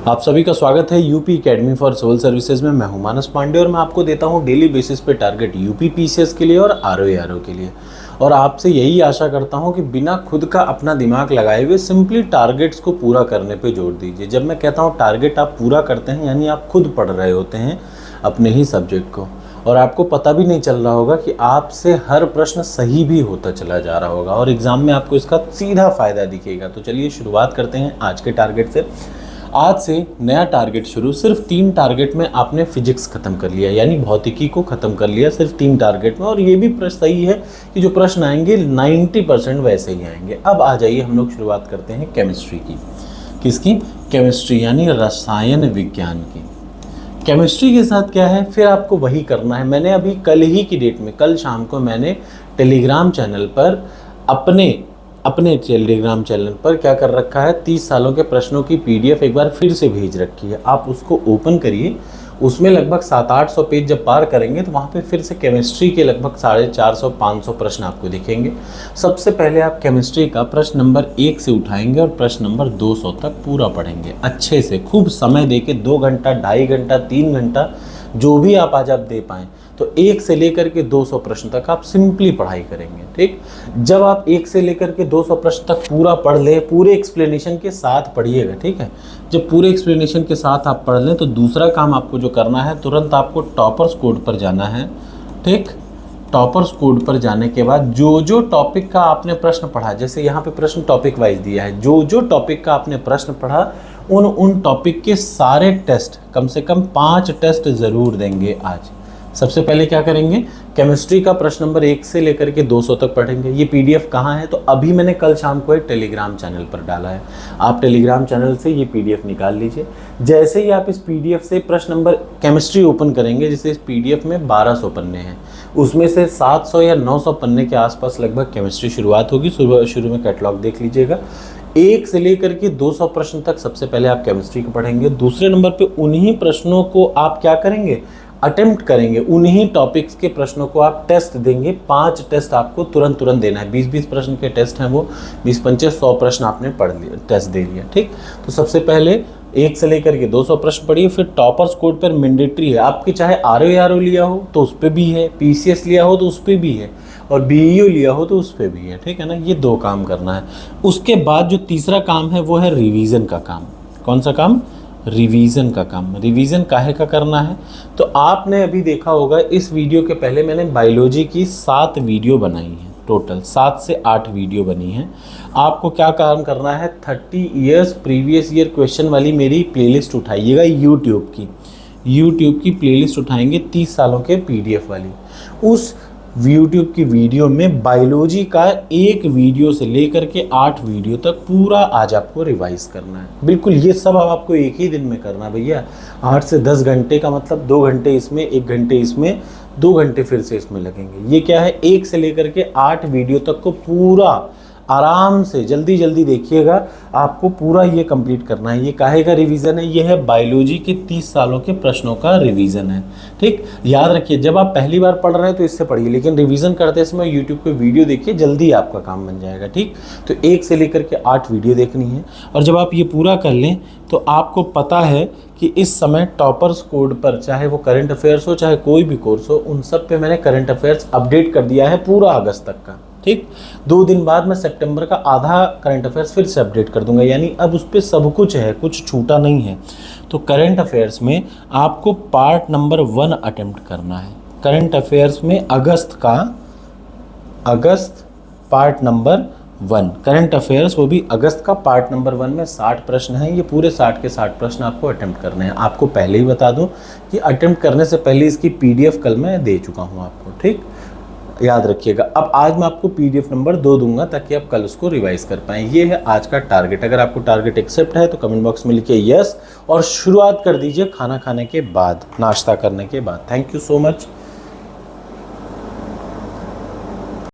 आप सभी का स्वागत है UP academy for civil services में। मैं हूं मानस पांडे और मैं आपको देता हूं डेली बेसिस पे टारगेट यूपी पीसीएस के लिए और आरओ के लिए। और आपसे यही आशा करता हूं कि बिना खुद का अपना दिमाग लगाए हुए सिंपली टारगेट्स को पूरा करने पे जोर दीजिए। जब मैं कहता हूं टारगेट आप पूरा करते हैं, यानी आप खुद पढ़ रहे होते हैं अपने ही सब्जेक्ट को, और आपको पता भी नहीं चल रहा होगा कि आपसे हर प्रश्न सही भी होता चला जा रहा होगा और एग्ज़ाम में आपको इसका सीधा फ़ायदा दिखेगा। तो चलिए शुरुआत करते हैं आज के टारगेट से। आज से नया टारगेट शुरू। सिर्फ 3 टारगेट में आपने फिजिक्स खत्म कर लिया, यानी भौतिकी को खत्म कर लिया सिर्फ 3 टारगेट में। और ये भी प्रश्न सही है कि जो प्रश्न आएंगे 90% वैसे ही आएंगे। अब आ जाइए हम लोग शुरुआत करते हैं केमिस्ट्री की। किसकी? केमिस्ट्री यानी रसायन विज्ञान की। केमिस्ट्री के साथ क्या है, फिर आपको वही करना है। मैंने अभी कल ही की डेट में, कल शाम को मैंने टेलीग्राम चैनल पर अपने टेलीग्राम चैनल पर क्या कर रखा है, 30 सालों के प्रश्नों की पीडीएफ एक बार फिर से भेज रखी है। आप उसको ओपन करिए, उसमें लगभग 700-800 पेज जब पार करेंगे तो वहाँ पे फिर से केमिस्ट्री के लगभग 450-500 प्रश्न आपको दिखेंगे। सबसे पहले आप केमिस्ट्री का प्रश्न नंबर 1 से उठाएंगे और प्रश्न नंबर 200 तक पूरा पढ़ेंगे अच्छे से, खूब समय दे के 2 घंटा, 2.5 घंटा, 3 घंटा, जो भी आप आज आप दे पाएँ। तो 1 से लेकर के 200 प्रश्न तक आप सिंपली पढ़ाई करेंगे। ठीक, जब आप 1 से लेकर के 200 प्रश्न तक पूरा पढ़ लें, पूरे एक्सप्लेनेशन के साथ पढ़िएगा। ठीक है, जब पूरे एक्सप्लेनेशन के साथ आप पढ़ लें तो दूसरा काम आपको जो करना है, तुरंत आपको टॉपर्स कोड पर जाना है। ठीक, टॉपर्स कोड पर जाने के बाद जो टॉपिक का आपने प्रश्न पढ़ा, जैसे यहाँ पे प्रश्न टॉपिक वाइज दिया है, जो टॉपिक का आपने प्रश्न पढ़ा उन टॉपिक के सारे टेस्ट, कम से कम 5 टेस्ट ज़रूर देंगे आज। सबसे पहले क्या करेंगे, केमिस्ट्री का प्रश्न नंबर 1 से लेकर के 200 तक पढ़ेंगे। ये पीडीएफ कहाँ है, तो अभी मैंने कल शाम को एक टेलीग्राम चैनल पर डाला है। आप टेलीग्राम चैनल से ये पीडीएफ निकाल लीजिए। जैसे ही आप इस पीडीएफ से प्रश्न नंबर केमिस्ट्री ओपन करेंगे, जैसे इस पीडीएफ में 1200 पन्ने हैं, उसमें से 700 या 900 पन्ने के आसपास लगभग केमिस्ट्री शुरुआत होगी। शुरू में कैटलॉग देख लीजिएगा। 1 से लेकर के 200 प्रश्न तक सबसे पहले आप केमिस्ट्री को पढ़ेंगे। दूसरे नंबर पे उन्हीं प्रश्नों को आप क्या करेंगे, अटेम्प्ट करेंगे। उन्हीं टॉपिक्स के प्रश्नों को आप टेस्ट देंगे। 5 टेस्ट आपको तुरंत देना है। 20-20 प्रश्न के टेस्ट हैं वो, 20-25 100 प्रश्न आपने पढ़ लिया, टेस्ट दे लिया। ठीक, तो सबसे पहले 1 से लेकर के 200 प्रश्न पढ़िए। फिर टॉपर्स कोड पर मैंडेटरी है आपके, चाहे आरओ लिया हो तो उस पर भी है, पीसीएस लिया हो तो उस पर भी है, और बीईओ लिया हो तो उस पर भी है। ठीक है ना, ये 2 काम करना है। उसके बाद जो तीसरा काम है वो है रिवीजन का काम। कौन सा काम? रिवीजन का काम। रिवीजन काहे का करना है, तो आपने अभी देखा होगा इस वीडियो के पहले मैंने बायोलॉजी की 7 वीडियो बनाई हैं। टोटल 7 से 8 वीडियो बनी हैं। आपको क्या काम करना है, 30 ईयर्स प्रीवियस ईयर क्वेश्चन वाली मेरी प्लेलिस्ट उठाइएगा। यूट्यूब की प्लेलिस्ट उठाएंगे 30 सालों के पीडीएफ वाली। उस यूट्यूब की वीडियो में बायोलॉजी का 1 वीडियो से लेकर के 8 वीडियो तक पूरा आज आपको रिवाइज करना है। बिल्कुल ये सब आपको एक ही दिन में करना है भैया। 8 से 10 घंटे का मतलब 2 घंटे इसमें, 1 घंटे इसमें, 2 घंटे फिर से इसमें लगेंगे। ये क्या है, 1 से लेकर के 8 वीडियो तक को पूरा आराम से जल्दी देखिएगा। आपको पूरा ये कंप्लीट करना है। ये काहे का रिवीजन है, ये है बायोलॉजी के 30 सालों के प्रश्नों का रिवीजन है। ठीक, याद रखिए जब आप पहली बार पढ़ रहे हैं तो इससे पढ़िए, लेकिन रिवीजन करते समय यूट्यूब पे वीडियो देखिए, जल्दी आपका काम बन जाएगा। ठीक, तो 1 से लेकर के 8 वीडियो देखनी है। और जब आप ये पूरा कर लें तो आपको पता है कि इस समय टॉपर्स कोड पर, चाहे वो करंट अफेयर्स हो चाहे कोई भी कोर्स हो, उन सब पे मैंने करंट अफेयर्स अपडेट कर दिया है पूरा अगस्त तक का। ठीक, 2 दिन बाद मैं सितंबर का आधा करंट अफेयर्स फिर से अपडेट कर दूंगा, यानी अब उस पर सब कुछ है, कुछ छूटा नहीं है। तो करंट अफेयर्स में आपको पार्ट नंबर 1 अटेम्प्ट करना है। करंट अफेयर्स में अगस्त पार्ट नंबर 1 करंट अफेयर्स, वो भी अगस्त का पार्ट नंबर 1 में 60 प्रश्न हैं। ये पूरे 60 के 60 प्रश्न आपको अटेम्प्ट करने हैं। आपको पहले ही बता दूं कि अटेम्प्ट करने से पहले इसकी पीडीएफ कल मैं दे चुका हूँ आपको। ठीक, याद रखिएगा। अब आज मैं आपको पीडीएफ नंबर 2 दूंगा ताकि आप कल उसको रिवाइज कर पाएँ। ये है आज का टारगेट। अगर आपको टारगेट एक्सेप्ट है तो कमेंट बॉक्स में लिखिए यस और शुरुआत कर दीजिए खाना खाने के बाद, नाश्ता करने के बाद। Thank you so much.